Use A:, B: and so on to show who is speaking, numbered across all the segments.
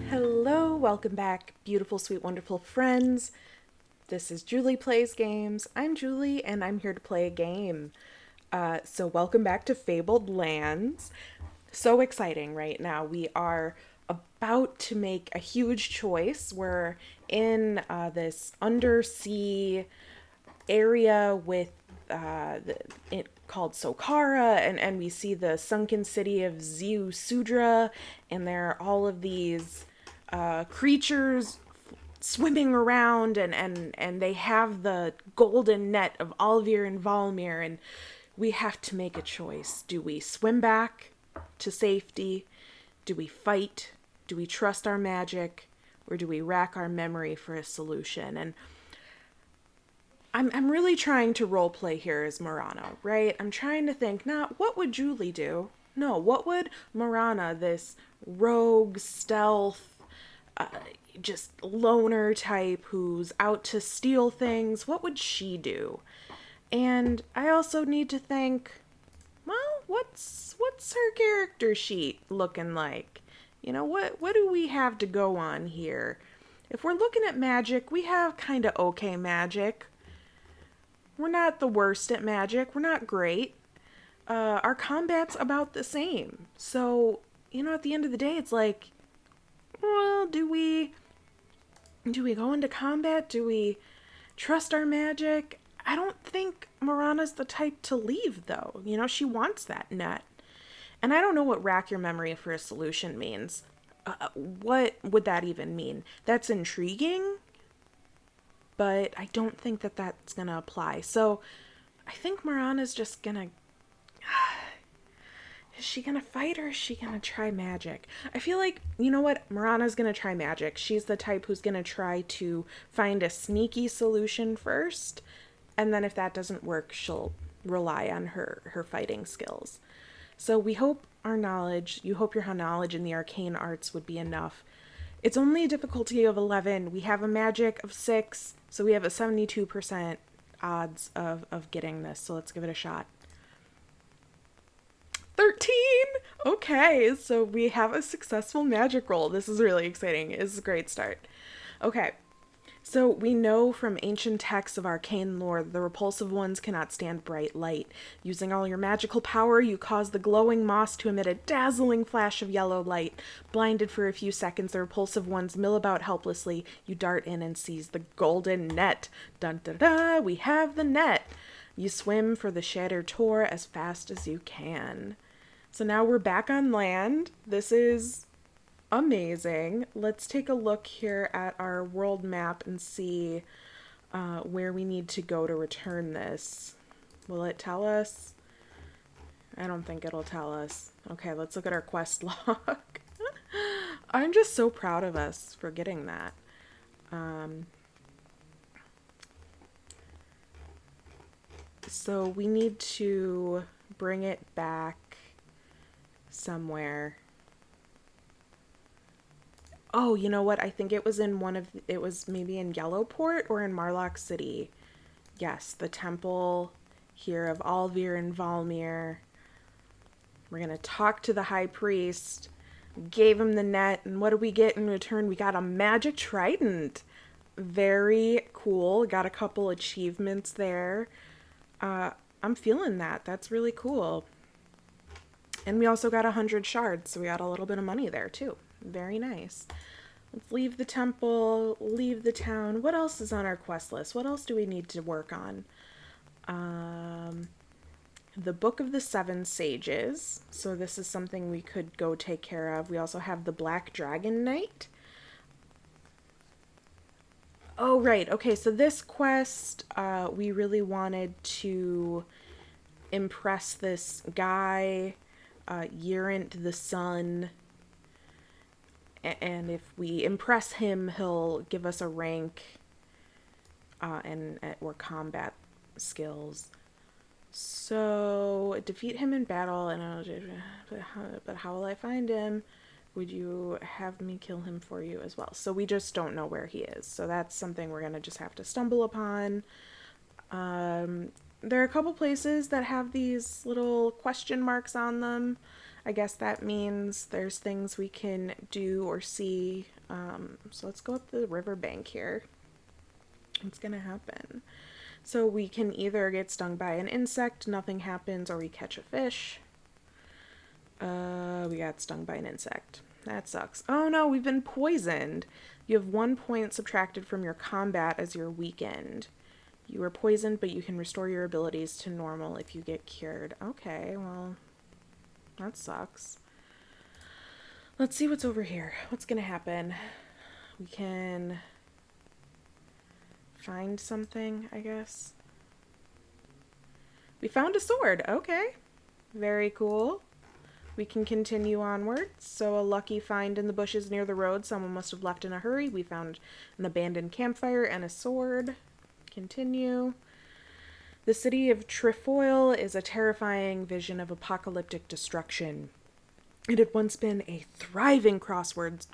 A: Hello, welcome back, beautiful, sweet, wonderful friends. This is Julie Plays Games. I'm Julie, and I'm here to play a game. So welcome back to Fabled Lands. So exciting right now. We are about to make a huge choice. We're in this undersea area with it called Sokara, and we see the sunken city of Ziu Sudra, and there are all of these creatures swimming around, and they have the golden net of Alvir and Valmir, and we have to make a choice. Do we swim back to safety? Do we fight? Do we trust our magic? Or do we rack our memory for a solution? And I'm really trying to roleplay here as Marana, right? I'm trying to think, not what would Julie do? No, what would Marana, this rogue, stealth, just loner type who's out to steal things, what would she do? And I also need to think, well, what's her character sheet looking like? You know, what do we have to go on here? If we're looking at magic, we have kind of okay magic. We're not the worst at magic. We're not great. Our combat's about the same. So, you know, at the end of the day, it's like, well, do we go into combat? Do we trust our magic? I don't think Marana's the type to leave, though. You know, she wants that net. And I don't know what rack your memory for a solution means. What would that even mean? That's intriguing, but I don't think that that's going to apply. So I think Marana's just going to... Is she going to fight or is she going to try magic? I feel like, you know what? Marana's going to try magic. She's the type who's going to try to find a sneaky solution first. And then if that doesn't work, she'll rely on her fighting skills. So we hope you hope your knowledge in the arcane arts would be enough. It's only a difficulty of 11. We have a magic of 6, so we have a 72% odds of getting this. So let's give it a shot. 13! Okay, so we have a successful magic roll. This is really exciting. It's a great start. Okay, so we know from ancient texts of arcane lore that the repulsive ones cannot stand bright light. Using all your magical power, you cause the glowing moss to emit a dazzling flash of yellow light. Blinded for a few seconds, the repulsive ones mill about helplessly. You dart in and seize the golden net. Dun da da, we have the net. You swim for the shattered tor as fast as you can. So now we're back on land. This is amazing. Let's take a look here at our world map and see where we need to go to return this. Will it tell us? I don't think it'll tell us. Okay, let's look at our quest log. I'm just so proud of us for getting that. So we need to bring it back somewhere. Oh, you know what? I think it was it was maybe in Yellowport or in Marlock City. Yes, the temple here of Alvir and Valmir. We're going to talk to the high priest. Gave him the net, and what do we get in return? We got a magic trident. Very cool. Got a couple achievements there. I'm feeling that. That's really cool. And we also got 100 shards, so we got a little bit of money there too. Very nice. Let's leave the temple, leave the town. What else is on our quest list? What else do we need to work on? The Book of the Seven Sages. So this is something we could go take care of. We also have the Black Dragon Knight. Oh, right. Okay, so this quest, we really wanted to impress this guy, Yerant the Sun. And if we impress him, he'll give us a rank or combat skills. So defeat him in battle, but how will I find him? Would you have me kill him for you as well? So we just don't know where he is. So that's something we're gonna just have to stumble upon. There are a couple places that have these little question marks on them. I guess that means there's things we can do or see. So let's go up the riverbank here. What's gonna happen? So we can either get stung by an insect, nothing happens, or we catch a fish. We got stung by an insect. That sucks. Oh no, we've been poisoned. You have 1 point subtracted from your combat as you're weakened. You were poisoned, but you can restore your abilities to normal if you get cured. Okay, well, that sucks. Let's see what's over here. What's gonna happen? We can find something, I guess. We found a sword. Okay. Very cool. We can continue onwards. So a lucky find in the bushes near the road. Someone must have left in a hurry. We found an abandoned campfire and a sword. Continue. The city of Trefoil is a terrifying vision of apocalyptic destruction. It had once been a thriving crossroads.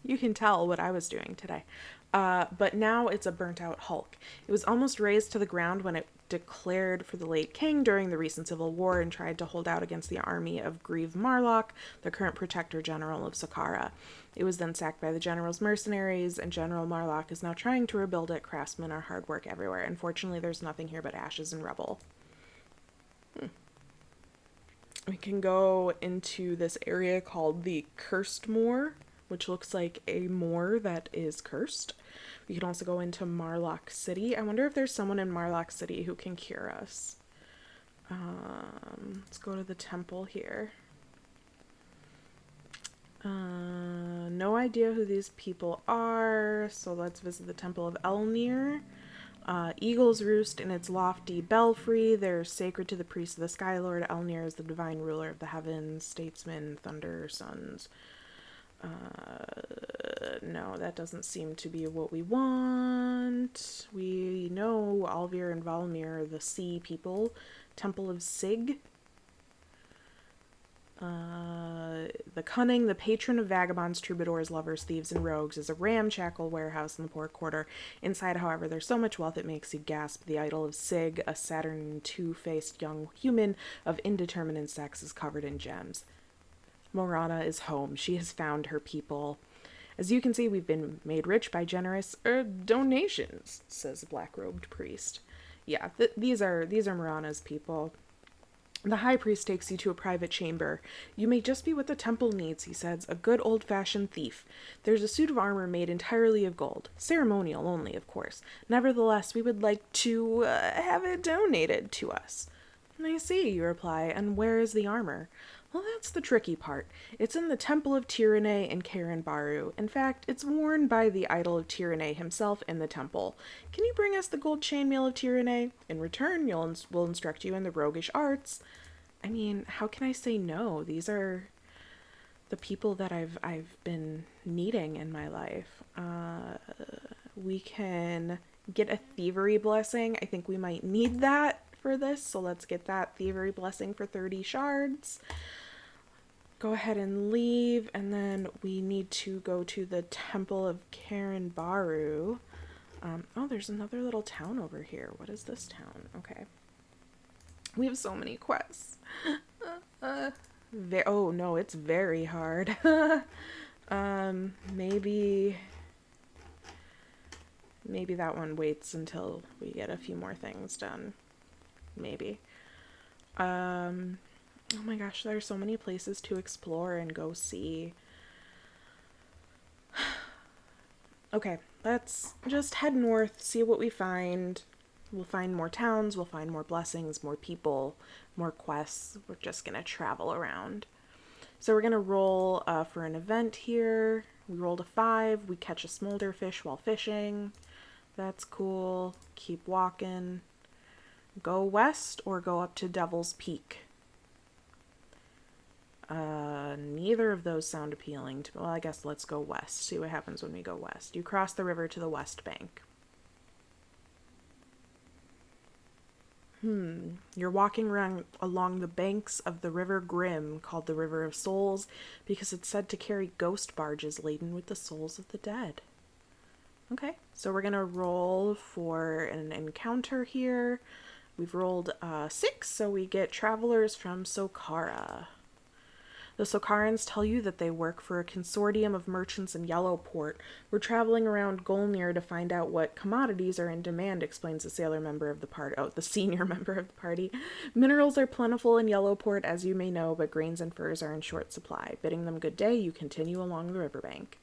A: You can tell what I was doing today. But now it's a burnt-out hulk. It was almost razed to the ground when it declared for the late king during the recent civil war and tried to hold out against the army of Grieve Marlock, the current protector general of Saqqara. It was then sacked by the general's mercenaries, and General Marlock is now trying to rebuild it. Craftsmen are hard work everywhere. Unfortunately, there's nothing here but ashes and rubble. We can go into this area called the Cursed Moor, which looks like a moor that is cursed. We can also go into Marlock City. I wonder if there's someone in Marlock City who can cure us. Let's go to the temple here. No idea who these people are, so let's visit the Temple of Elnir. Eagles roost in its lofty belfry. They're sacred to the priest of the Sky Lord. Elnir is the divine ruler of the heavens, statesman, thunder, suns. No, that doesn't seem to be what we want. We know Alvir and Valmir are the sea people. Temple of Sig. The Cunning, the patron of vagabonds, troubadours, lovers, thieves, and rogues, is a ramshackle warehouse in the poor quarter. Inside, however, there's so much wealth it makes you gasp. The idol of Sig, a Saturn two-faced young human of indeterminate sex, is covered in gems. Morana is home. She has found her people. As you can see, we've been made rich by generous donations, says the black-robed priest. Yeah, these are Morana's people. The high priest takes you to a private chamber. You may just be what the temple needs, he says, a good old-fashioned thief. There's a suit of armor made entirely of gold. Ceremonial only, of course. Nevertheless, we would like to have it donated to us. I see, you reply, and where is the armor? Well, that's the tricky part. It's in the Temple of Tyranny in Karenbaru. In fact, it's worn by the idol of Tyranny himself in the temple. Can you bring us the gold chainmail of Tyranny? In return, we'll instruct you in the roguish arts. I mean, how can I say no? These are the people that I've been needing in my life. We can get a thievery blessing. I think we might need that for this, so let's get that thievery blessing for 30 shards. Go ahead and leave, and then we need to go to the Temple of Karenbaru. Oh, there's another little town over here. What is this town? Okay. We have so many quests. Oh no, it's very hard. Maybe that one waits until we get a few more things done. Maybe. Oh my gosh, there are so many places to explore and go see. Okay, let's just head north, see what we find. We'll find more towns, we'll find more blessings, more people, more quests. We're just gonna travel around. So we're gonna roll for an event here. We rolled a 5. We catch a smolder fish while fishing. That's cool. Keep walking. Go west or go up to Devil's Peak. Neither of those sound appealing to me. Well, I guess let's go west. See what happens when we go west. You cross the river to the west bank. You're walking along the banks of the River Grim, called the River of Souls, because it's said to carry ghost barges laden with the souls of the dead. Okay, so we're gonna roll for an encounter here. We've rolled 6, so we get travelers from Sokara. The Sokarans tell you that they work for a consortium of merchants in Yellowport. We're traveling around Golnir to find out what commodities are in demand, explains the sailor member of the party. Oh, the senior member of the party. Minerals are plentiful in Yellowport, as you may know, but grains and furs are in short supply. Bidding them good day, you continue along the riverbank.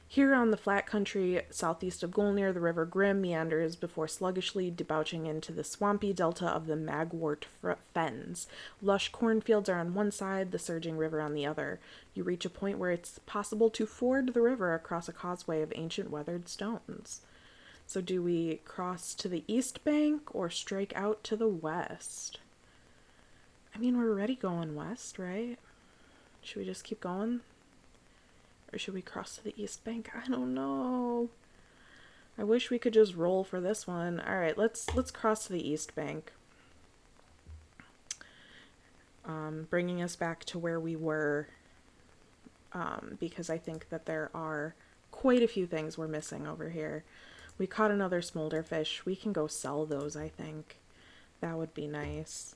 A: Here on the flat country southeast of Golnir, the river Grim meanders before sluggishly debouching into the swampy delta of the Magwort Fens. Lush cornfields are on one side, the surging river on the other. You reach a point where it's possible to ford the river across a causeway of ancient weathered stones. So do we cross to the east bank or strike out to the west? I mean, we're already going west, right? Should we just keep going? Or should we cross to the east bank? I don't know. I wish we could just roll for this one. All right, let's cross to the east bank. Bringing us back to where we were, because I think that there are quite a few things we're missing over here. We caught another smolder fish. We can go sell those, I think. That would be nice.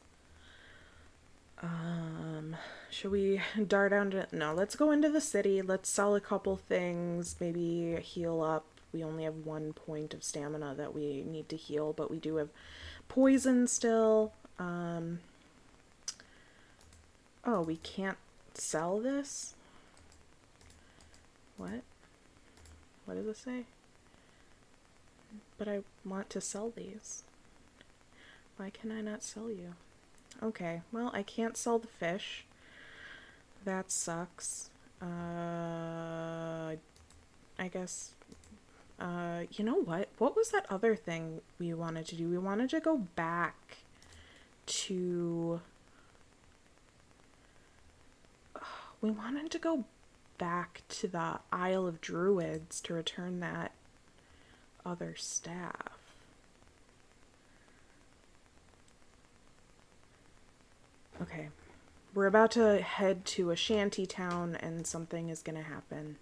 A: Should we dart down to... No, let's go into the city. Let's sell a couple things. Maybe heal up. We only have 1 point of stamina that we need to heal, but we do have poison still. Oh, we can't sell this? What? What does it say? But I want to sell these. Why can I not sell you? Okay, well, I can't sell the fish. That sucks. I guess, you know what? What was that other thing we wanted to do? We wanted to go back to... We wanted to go back to the Isle of Druids to return that other staff. Okay, we're about to head to a shanty town and something is gonna happen.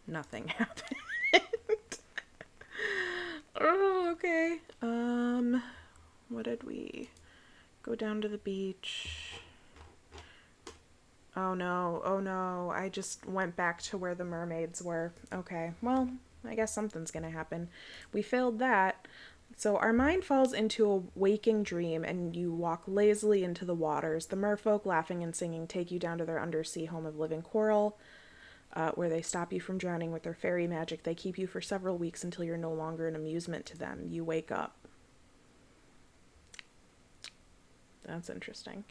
A: Nothing happened. Oh, okay. What did we... Go down to the beach. Oh no, I just went back to where the mermaids were. Okay, well, I guess something's gonna happen. We failed that. So our mind falls into a waking dream and you walk lazily into the waters. The merfolk, laughing and singing, take you down to their undersea home of living coral, where they stop you from drowning with their fairy magic. They keep you for several weeks until you're no longer an amusement to them. You wake up. That's interesting.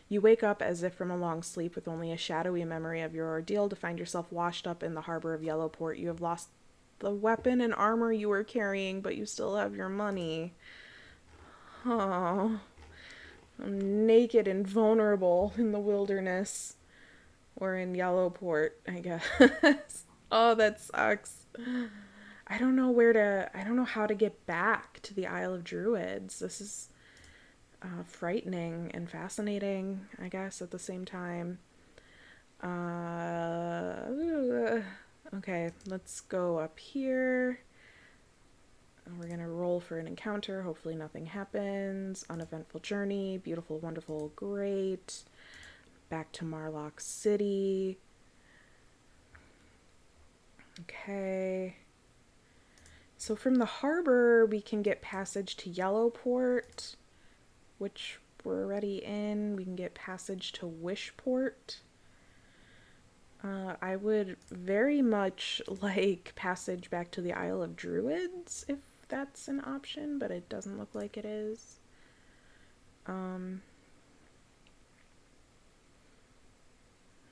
A: You wake up as if from a long sleep with only a shadowy memory of your ordeal to find yourself washed up in the harbor of Yellowport. You have lost the weapon and armor you were carrying, but you still have your money. Oh, I'm naked and vulnerable in the wilderness. Or in Yellowport, I guess. Oh, that sucks. I don't know how to get back to the Isle of Druids. This is frightening and fascinating, I guess, at the same time. Okay, let's go up here. We're gonna roll for an encounter. Hopefully nothing happens. Uneventful journey. Beautiful, wonderful, great. Back to Marlock City. Okay. So from the harbor, we can get passage to Yellowport, which we're already in. We can get passage to Wishport. I would very much like passage back to the Isle of Druids, if that's an option, but it doesn't look like it is.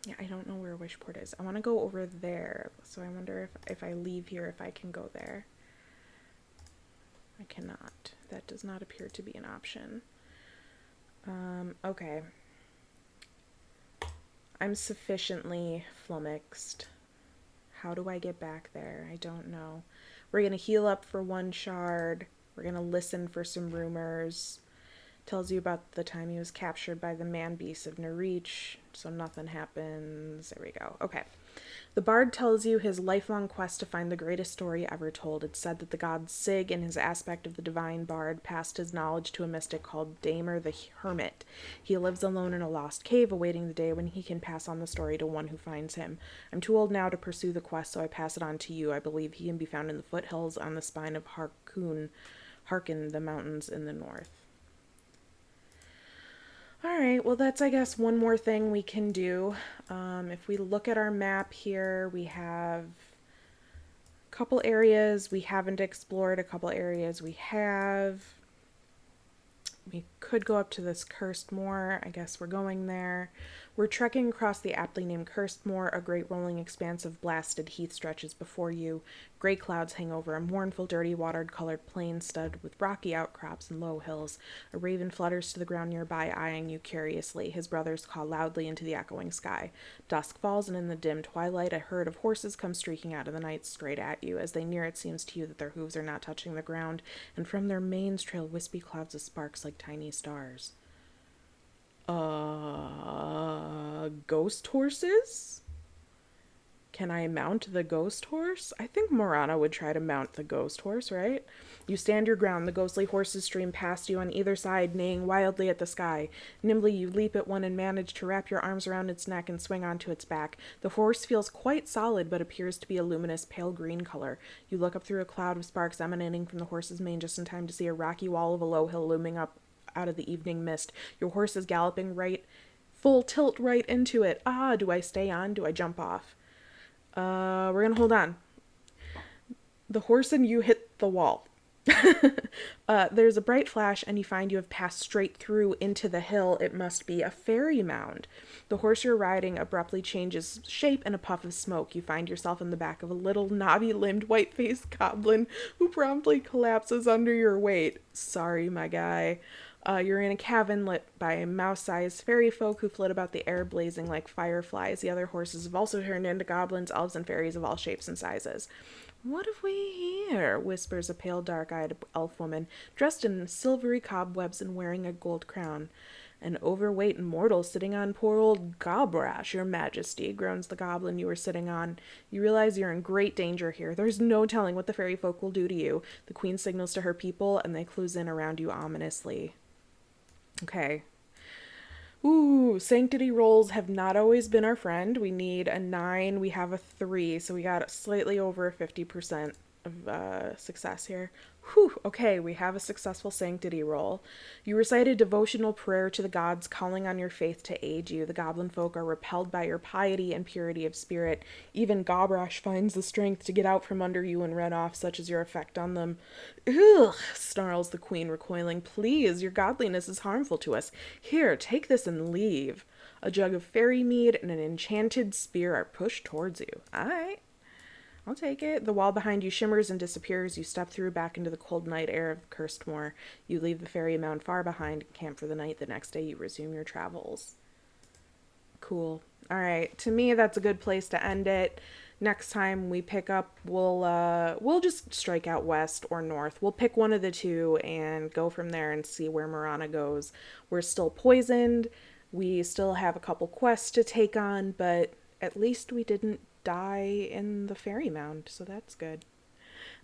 A: Yeah, I don't know where Wishport is. I want to go over there, so I wonder if I leave here, if I can go there. I cannot. That does not appear to be an option. Okay. I'm sufficiently flummoxed. How do I get back there? I don't know. We're going to heal up for 1 shard. We're going to listen for some rumors Tells you about the time he was captured by the man beasts of Nerich, so nothing happens. There we go. Okay. The bard tells you his lifelong quest to find the greatest story ever told. It's said that the god Sig, in his aspect of the divine bard, passed his knowledge to a mystic called Damer the Hermit. He lives alone in a lost cave, awaiting the day when he can pass on the story to one who finds him. I'm too old now to pursue the quest, so I pass it on to you. I believe he can be found in the foothills on the spine of Harkin, the mountains in the north. All right, well, that's, I guess, one more thing we can do. If we look at our map here, we have a couple areas we haven't explored, a couple areas we have. We could go up to this Cursed Moor. I guess we're going there. We're trekking across the aptly named Cursed Moor. A great rolling expanse of blasted heath stretches before you. Gray clouds hang over a mournful, dirty, water-colored plain studded with rocky outcrops and low hills. A raven flutters to the ground nearby, eyeing you curiously. His brothers call loudly into the echoing sky. Dusk falls, and in the dim twilight, a herd of horses come streaking out of the night straight at you. As they near, it seems to you that their hooves are not touching the ground, and from their manes trail wispy clouds of sparks like tiny stars. Ghost horses? Can I mount the ghost horse? I think Morana would try to mount the ghost horse, right? You stand your ground. The ghostly horses stream past you on either side, neighing wildly at the sky. Nimbly you leap at one and manage to wrap your arms around its neck and swing onto its back. The horse feels quite solid, but appears to be a luminous pale green color. You look up through a cloud of sparks emanating from the horse's mane just in time to see a rocky wall of a low hill looming up out of the evening mist. Your horse is galloping full tilt right into it. Do I stay on? Do I jump off? We're gonna hold on. The horse and you hit the wall. There's a bright flash, and you find you have passed straight through into the hill. It must be a fairy mound. The horse you're riding abruptly changes shape in a puff of smoke. You find yourself in the back of a little knobby-limbed, white-faced goblin who promptly collapses under your weight. Sorry, my guy. You're in a cavern lit by mouse-sized fairy folk who flit about the air blazing like fireflies. The other horses have also turned into goblins, elves, and fairies of all shapes and sizes. What have we here? Whispers a pale, dark-eyed elf woman, dressed in silvery cobwebs and wearing a gold crown. An overweight mortal sitting on poor old Gobrash, your majesty, groans the goblin you were sitting on. You realize you're in great danger here. There's no telling what the fairy folk will do to you. The queen signals to her people, and they close in around you ominously. Okay. Ooh, sanctity rolls have not always been our friend. We need a 9. We have a 3, so we got slightly over 50% of success here. Whew, okay, we have a successful sanctity roll. You recite a devotional prayer to the gods, calling on your faith to aid you. The goblin folk are repelled by your piety and purity of spirit. Even Gobrash finds the strength to get out from under you and run off, such is your effect on them. Ugh, snarls the queen, recoiling. Please, your godliness is harmful to us. Here, take this and leave. A jug of fairy mead and an enchanted spear are pushed towards you. All right. I'll take it. The wall behind you shimmers and disappears. You step through back into the cold night air of Cursed Moor. You leave the fairy mound far behind and camp for the night. The next day you resume your travels. Cool. All right. To me, that's a good place to end it. Next time we pick up, we'll just strike out west or north. We'll pick one of the two and go from there and see where Marana goes. We're still poisoned. We still have a couple quests to take on, but at least we didn't die in the fairy mound, so that's good.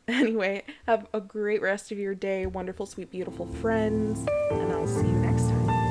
A: Anyway, have a great rest of your day, wonderful, sweet, beautiful friends, and I'll see you next time.